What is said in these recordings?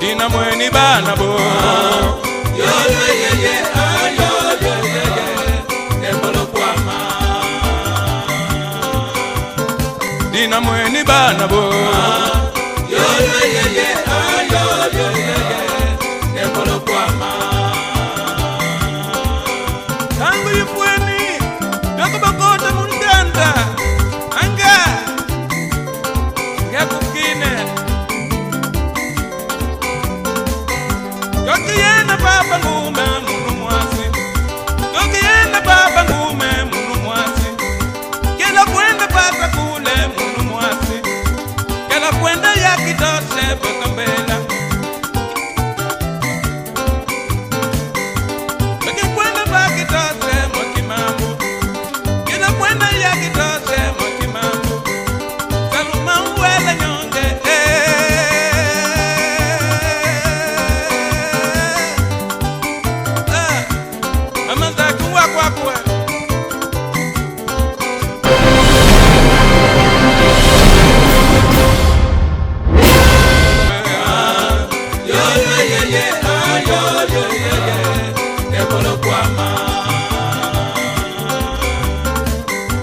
Dina mweni bana bo yo yo ye ye yo yo ye ye embolo kwama Dina mweni bana bo yo yo ye ye yo yo ye ye embolo kwama Tangu yifweni Doko bakota munganda Anga Ngakukine Yoki yena baba ngume munu mwasi Yoki yena baba ngume munu mwasi Kela kwenda pata kule munu mwasi Kela kwenda yakitose bekambela Yoki kwenda pakitose mwakimambu Kela kwenda yakitose mwakimambu Saluma uwele nyonge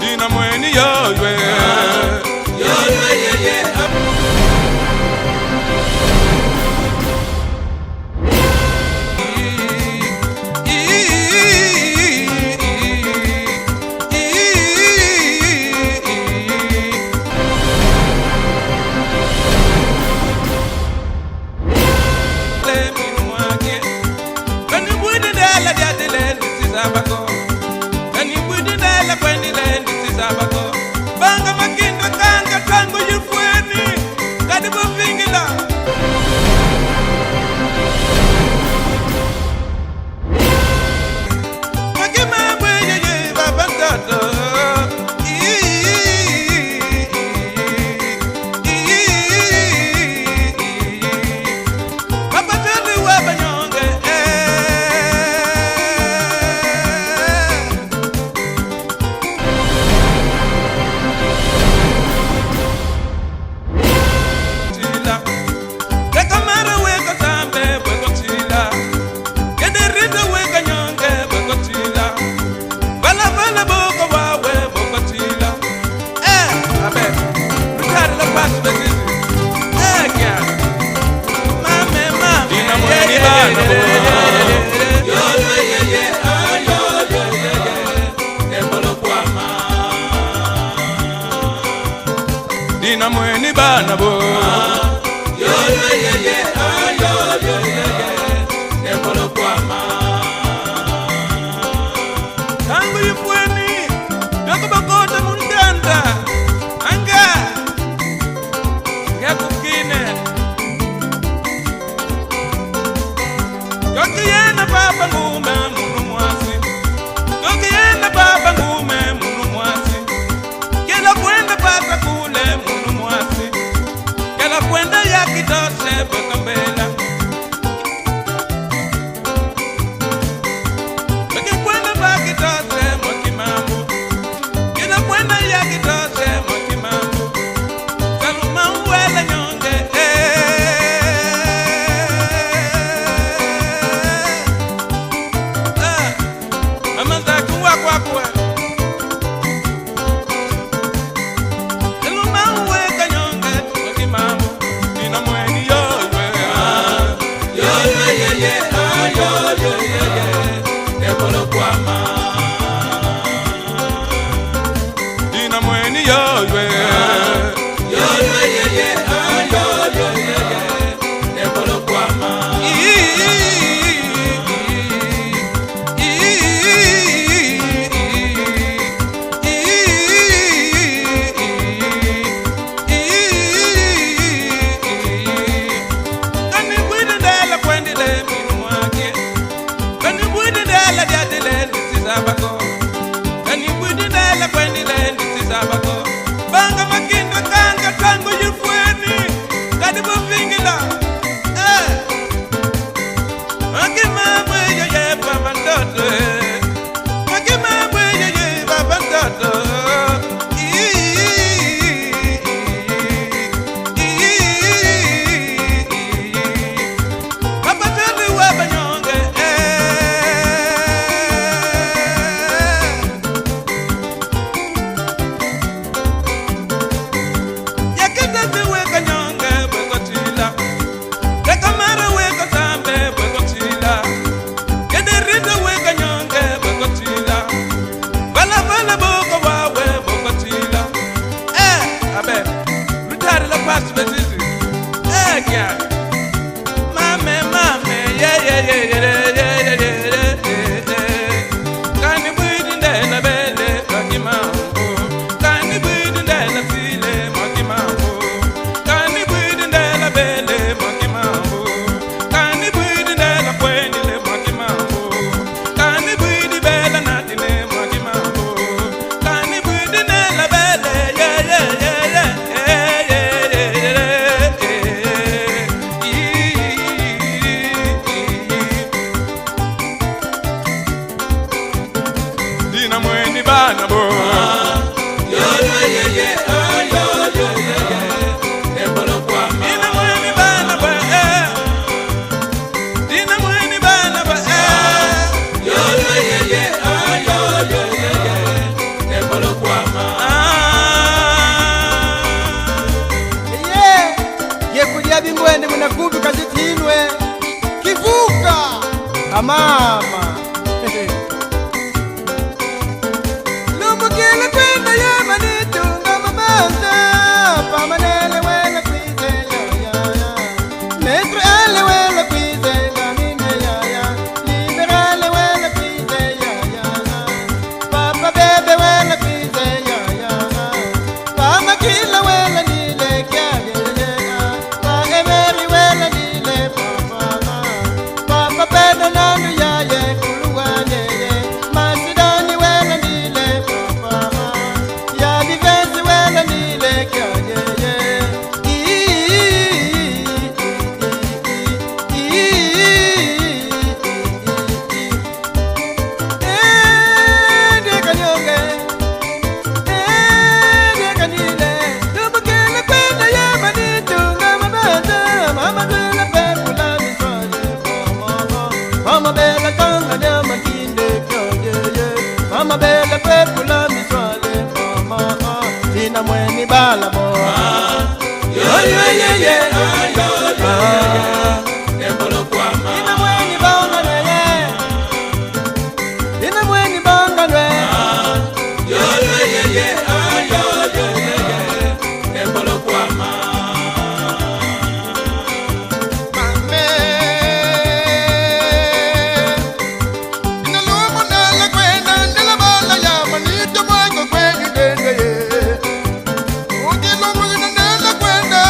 Dina mweni yoywe Banga makinda kanga tango yifweni Kadi bufingila Makima mwenye ye babangata Papa tani wabanyonge Dina mweni bana bo yo yo ye ye yo ye ye embolo kwama Tangu yifweni Doko bakota munganda Anga Ngakukine Yoki yena baba ngume munu mwasi Yoki yena baba ngume munu mwasi Kela kwenda pata kule munu mwasi Kela kwenda yakitose bekambela Yoki kwenda pakitose mwakimambu Kela kwenda yakitose mwakimambu Saluma uwele nyonge Amanda kuwa kwa kwa Saluma uwele nyonge mwakimambu Dina mweni yoywe yo yo ye ye embolo kwama Dina mweni yoywe yo yo ye embolo kwama Kani bwidi ndala kwendile minu mwake Kani bwidi ndala diadile nisi sabako Kani bwidi ndala kwendile nisi sabako Mama Lumukile kwenda ya manitu ngama banda Pamanele wele kwize ya ya ya Mestre ale wele kwize ngamine ya ya Liberale wele kwize ya ya Papa bebe wele kwize ya ya Pama kila wele nile kya ya ya Pa emeri wele nile papa Papa pedo nandu ya ye kuluwa ye ye Masidani wele nile papa Ya vivesi wele nile kya ye ye Deka nyonge Deka nile Lumukile kwenda ya manitu ngama banda Mama dula pepula miswaje Mama bela kanga nyama kinde kyo ye ye Mama bela pepula miswale mama Tina mweni bala mo Yo yo ye ye yo yo Embolo kwa ma Tina mweni bonga nwe ye Tina mweni bonga nwe Yo yo ye ye yo yo Embolo kwa ma Mame Ina lumo nala kwenda Nila bala ya manito mwango kwenye denge ye Uji lumo ina nala kwenda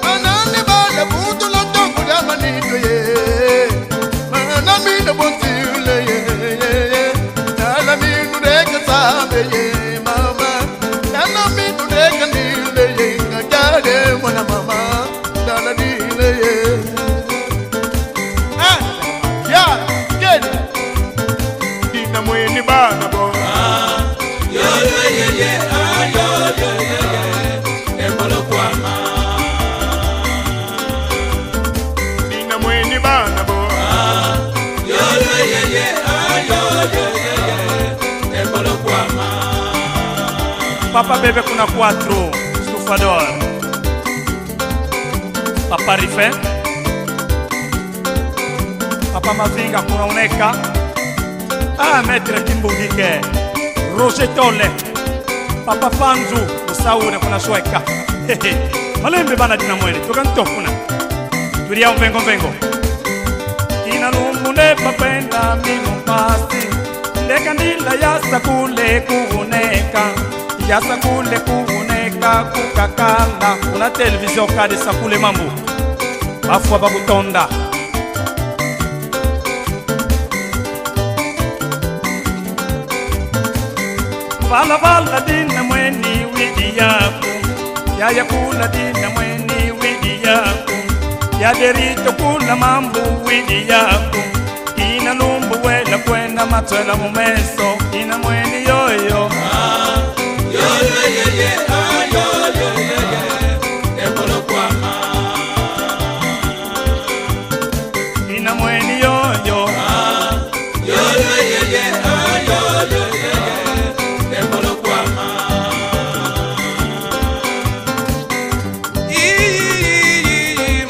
Manani bala butu la tongo ya manito ye Mana mina bonti ule ye Nala minu reka sabe ye mama Nala minu reka nile ye Ngajade mwana mama Nala nile ye Ina mweni bana bo Yo yo ye ye yo Embolo kwa ma Ina mweni bana bo Yo yo ye ye Embolo kwa ma Papa bebe kuna 4 stufador Papa Rife Papa Mazinga kuna uneka Metre Kimbugike Roger Tolle Papa Fanzu usaune kuna shweka Malembe bana dina mwene tukantofuna Turia mvengo mvengo Ina lumbu ne papenda minu pasi Ndeka ndila yasa kule kuuneka Yasa kule kuuneka kukakala Kuna televizio kade sa kule mambu Afwa babutonda Vala vala dina mweni widi yaku Ya kula dina mweni widi yaku Ya derito kula mambu widi yaku Ina lumbu wela kwenda matwela mumeso Ina mweni yoyo Yo yo ye ye yo Embolo kwa ma Ina mweni yoyo Yo yo ye ye Embolo kwa ma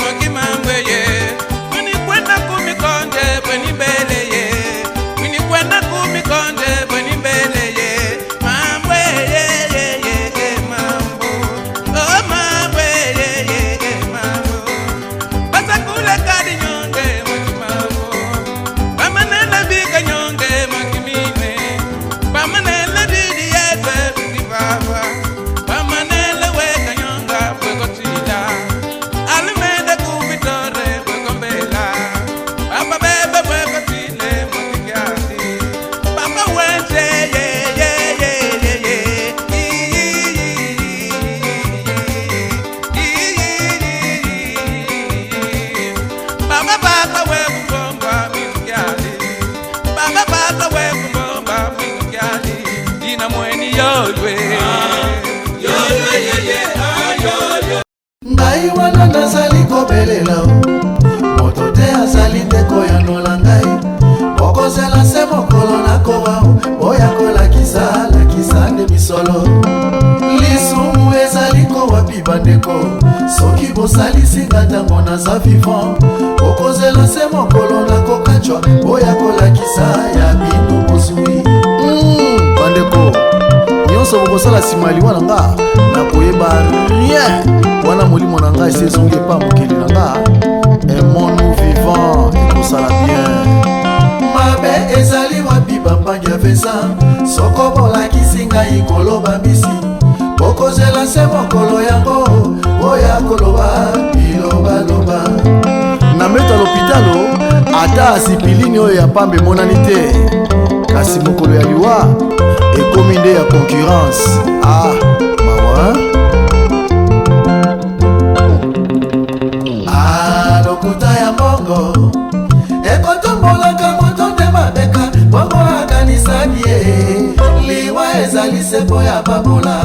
Mwakimambweye Mwini kwenda kumikonde Bweni mbeleye Mwini kwenda kumikonde Bweni mbeleye Mambweye mambo Oh mambweye mambo Basa kule kadi nyonge Mwakimambo Pamanela bika nyonge Mwakimine Pamanela didi yese Mwakibaba Pamanela weka nyonga Mwekotila Alimede kubitore Mwekombela Papa bebe mwekotile Mwekikiati Papa wenche Papa wekumbomba Mwekikiati Papa wekumbomba Mwekikiati Dina mweni yoywe Yo yo ye ye yo Ngai wana nazali kobelela Moto te azali ndeko ya nola ngai Okozela se mokolo na kowa Oya kolakisa lakisa nde misolo Lisumu ezali kowapi bandeko Soki bosalisi nga ntango naza vivant Okozela se mokolo na kokacho liwa oya kolakisa ya bino bozwi. Bandeko nyonso bokosala nsima liwa na nga nakoyeba rien wana molimo na ngai esezongi epa mokili na nga. Aimons-nous vivant ekosala bien. Mabe ezali wapi bambangi ya vesa soko bolakisi ngai koloba mbisi bokozela se mokolo yango oya koloba bilobaloba. Na meta lopitalo ata asipilini oyo ya pambe emonani te kasi mokolo ya liwa ekomi nde ya concurrence. Mawa lokuta ya mbongo ekotombolaka moto nde mabeka bongo akanisaki ye liwa ezali sepo ya babola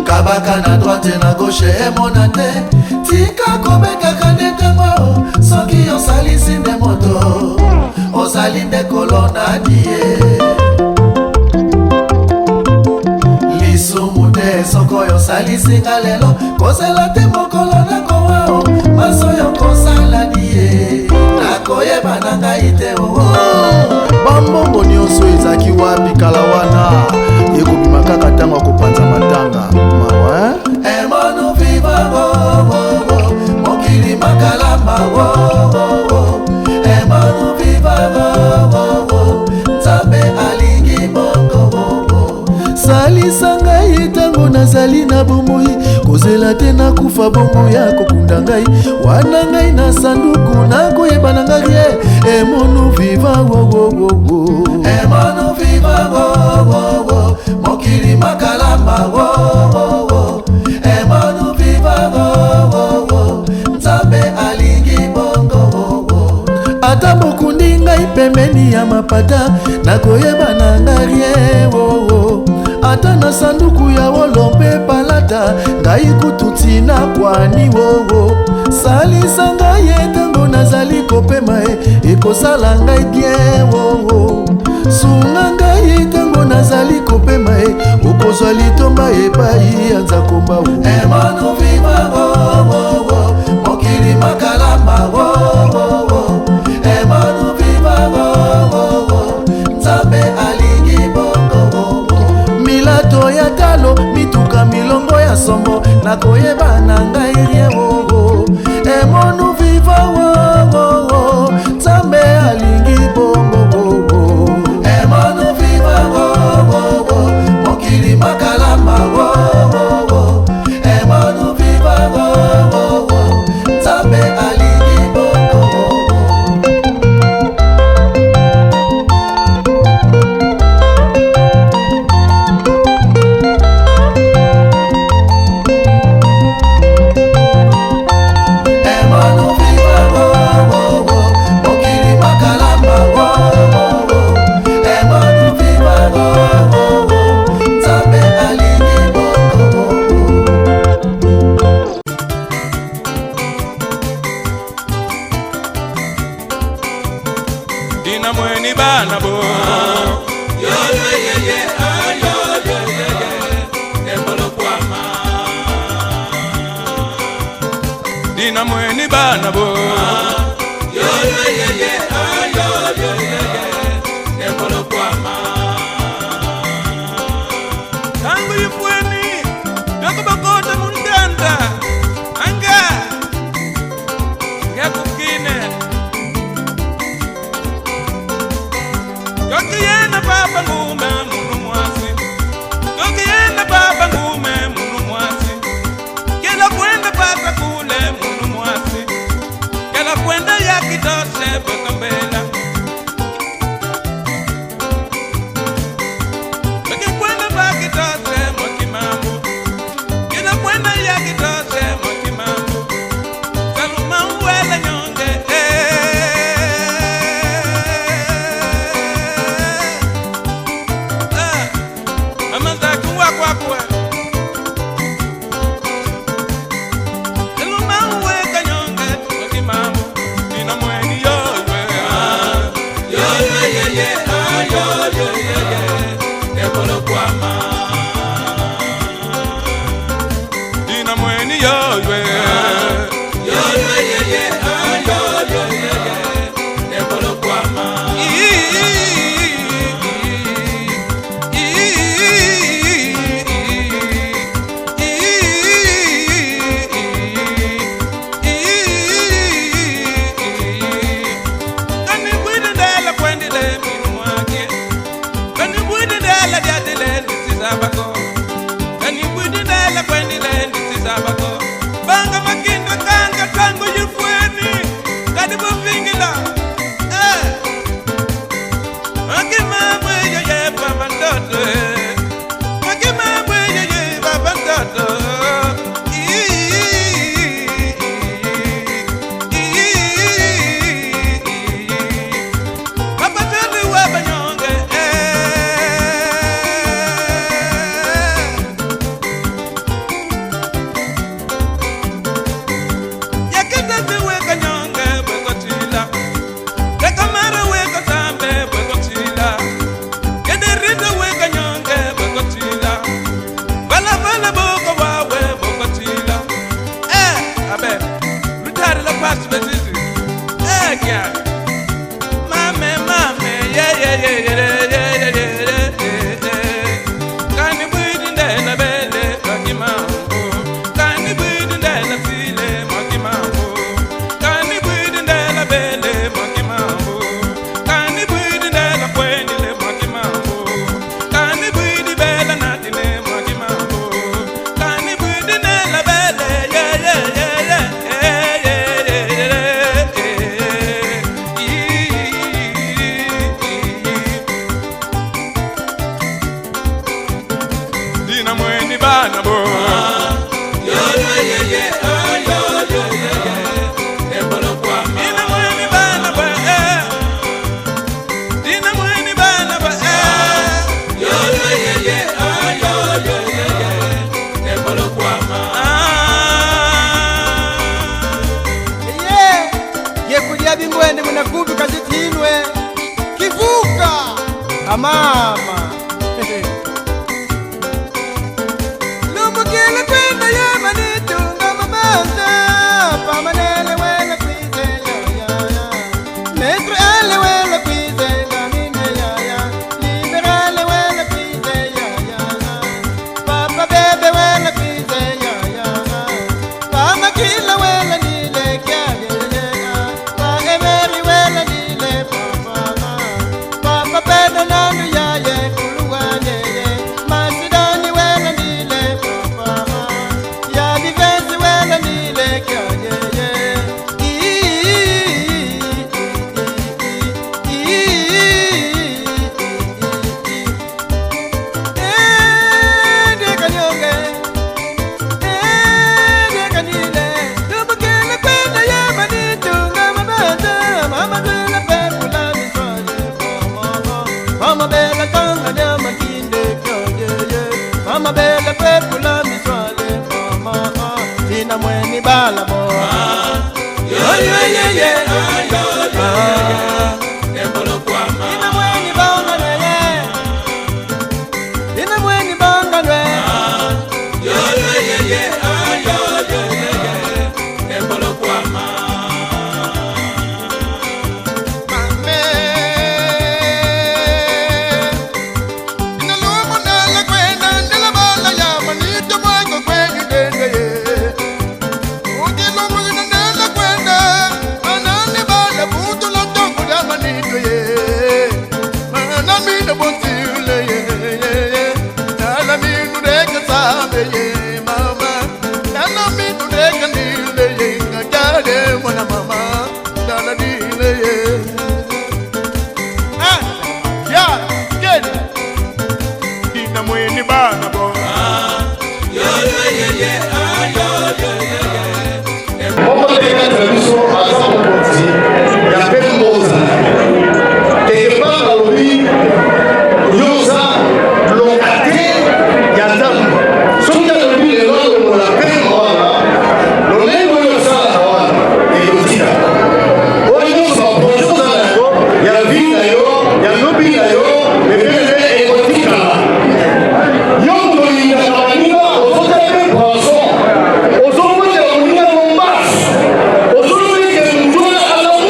kabaka na droite na gauche emona te tika kobekaka nde ntango soki osalisi nde moto ozali nde kolona die lisumu te soko yosalisinga lelo kozela te mokolo nakowao maso yokosala die nakoyeba na ngai te bambongo nyonso ezaki wapi kala wana ekobima kaka ntango akopanza matanga mawa emono vivango mokili makalamba emono vivango nzambe alingi bongo salisa ngai ntango nazali na bomoi kozela te nakufa bongo ya kokunda ngai wana ngai na sanduku nakoyeba na ngai ye emonu viva emonu viva mokili makalamba emonu viva nzambe alingi bongo ata bokundi ngai pembeni ya mapata nakoyeba na ngai ye ata na sanduku ya wolo mpe palata ngai kututi na kwani salisa ngai etango nazali kopema ekosala ngai bien sunga ngai etango nazali kopema okozwa litomba epai ya nzakomba emanu viva mokili makalamba emanu viva nzambe alingi bongo milato ya talo mituka milongo ya sombo nakoyeba na ngai rien emonu viva nzambe alingi bongo emonu viva mokili makalamba emonu viva nzambe alingi bongo. Dina mweni bana bo yo ye embolo kwama Dina mweni bana bo yo ye embolo kwama Tangu yifweni yoko bakota mundanda anga yakukine Yokienda baba ngume munu mwasi Yokienda baba ngume munu mwasi Kela kwenda pata kule munu mwasi Kela kwenda yakitose bekambela Yoki kwenda bakitose mwakimambu Kela kwenda yakitose mwakimambu Saluma uwele nyonge Dina mweni yo sabako. Kani budi dela kweni lendi si sabako. Banga makindo kanga tango yufueni. Kadi bufingila. Makima mweje ye babandoto. Makima mweje ye babandoto. Bingwende mnakudu kazitinwe kivuka amama lumukile kwenda yamanitu ngamabanda pamanele wele kwize ya Maître ale wele kwize ngamine ya Libérale wele kwize ya Papa bebe wele kwize ya Pama kila wele nile kya Mama bela pepula miswale mama Dina mweni bala mo Yo yo yo yo Embolo kwa ma Dina mweni bonga nwe Dina mweni bonga nwe Yo yo yo yo Embolo kwa ma Ozo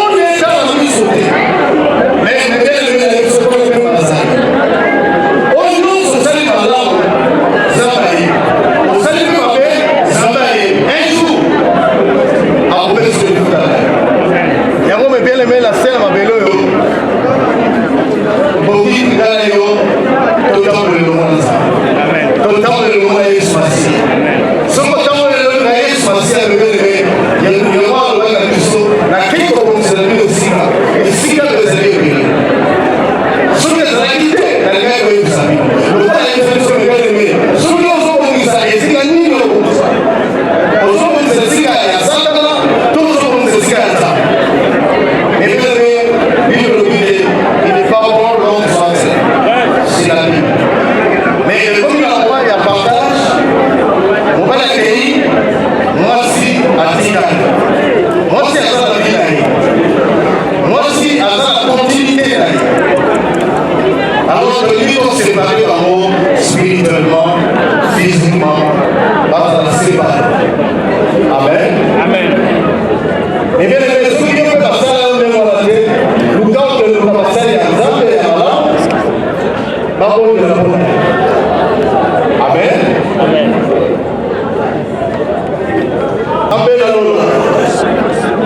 ekomi na mwa ya partage mobali akei mwasi atikali mwasi aza na vi na ye mwasi aza na continuité na ye alors tolingi tosépare bango spirituellement physiquement bazala sépare amen ebele soki yo mpe basala yo ndenge wana te luka okeluka basali ya nzambe ya malamu babondela mpona amen ambe na lolola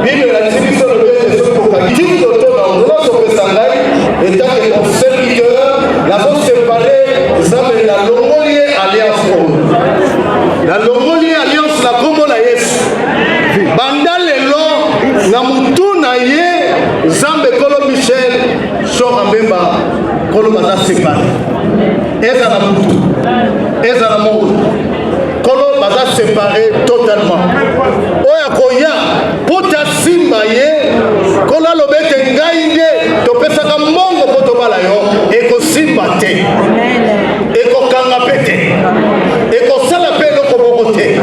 bible elakisi biso lobete soki kokaki tiki totona ozala sopesa ngai etake ton serviteur nazosepare nzambe nalongoli ye alliance oyo nalongoli ye alliance na kombo na yesu banda lelo na mutu na ye nzambe kolo michel sora mbemba kolo baza separe ezala mutu ezala moto kolo baza separe totalement oyo akoya mpo tasimba ye kolo aloba ete ngai nde topesaka mbongo mpo tobala yo ekosimba te ekokanga mpe te ekosala mpe eloko moko te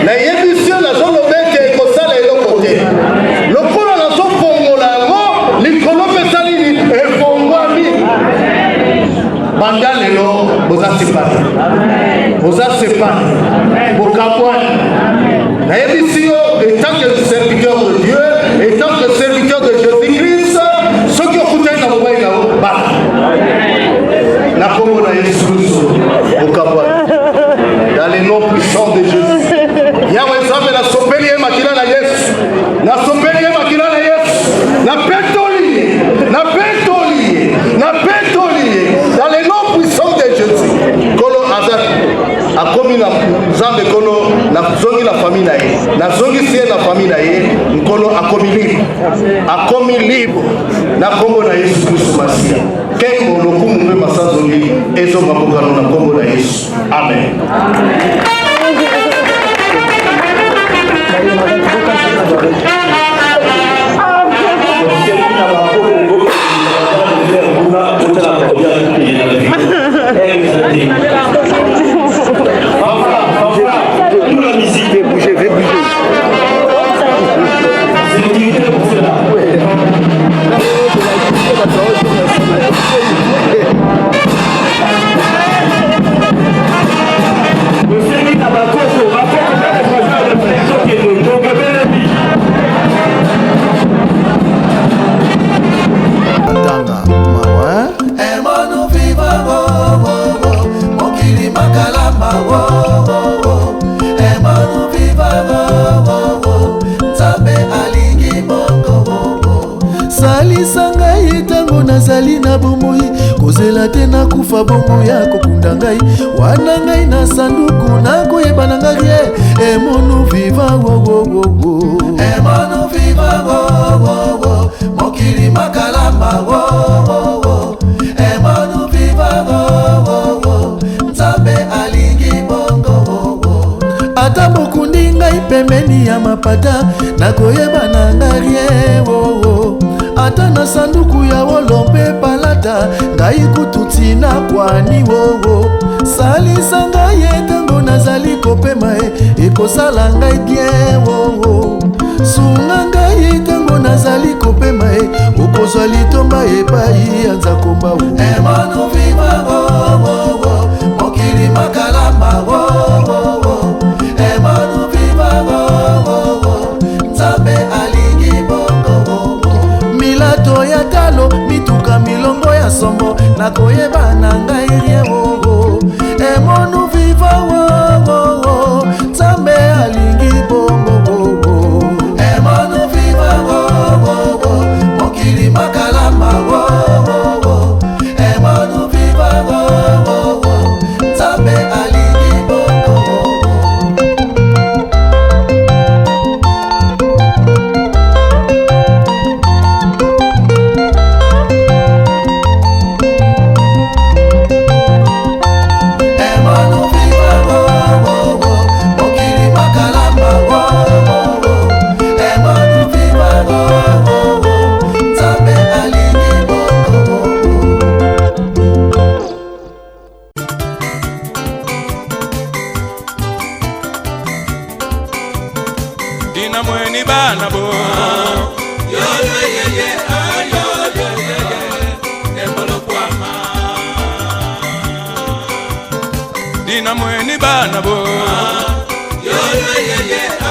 nayebi sio nazoloba ete ekosala eloko te lokola nazofongola yango likolo mpe salini efongwami banda lelo boza separe boza separe bokabwani nayebisi yo etant que serviteur de Dieu etant que serviteur de Jésus-Christ soki okutani na mobali na yo bala na kombo na Yesu Kristo bokabwani dans le nom puissant de Jésus yawe nzambe nasopeli ye makila na Yesu nasopeli ye makila na Yesu napetoli ye napetoli ye napetoli ye dans le nom puissant de Jésus kolo aza akomi na nzambe kolo nazongi na famille na ye nazongisi ye na famille na ye nkolo akomi libre na kombo na Yesu Kristo Masia kengo lokumu mpe masazoli ezonga mbokano na kombo na Yesu amen la musique fait bouger, fait bouger. C'est l'utilité pour cela. Le Seigneur n'a pas compris, va faire le président qui est de ton bébé. Tanga mawa emono viva wo mokili makalama wo emono viva wo nzambe alingi bongo salisa ngai tango nazali na bomoi kozela te nakufa bongo ya kokunda ngai wana ngai na sanduku nakoyeba na ngai ye emono viva wo emono viva wo mokili makalama wo emono viva wo nzambe alingi bongo ata bokundi ngai pembeni ya mapata nakoyeba na ngai ye wo ata na sanduku ya wolo mpe palata ngai kututina kwani wo salisa ngai etango nazali kopema ekosala ngai bien wo sunga ngai etango nazali kopema okozwa litomba epai ya nzakomba emono viva wo mokili makalama wo emono viva wo nzambe alingi bongo milato ya talo mituka milongo ya sombo nakoyeba na ngai rie wo emono viva wo nzambe alingi bongo emono viva wo mokili makalama wo emono viva dina mweni bana bo yo ye ye embolo kwama dina mweni bana bo yo ye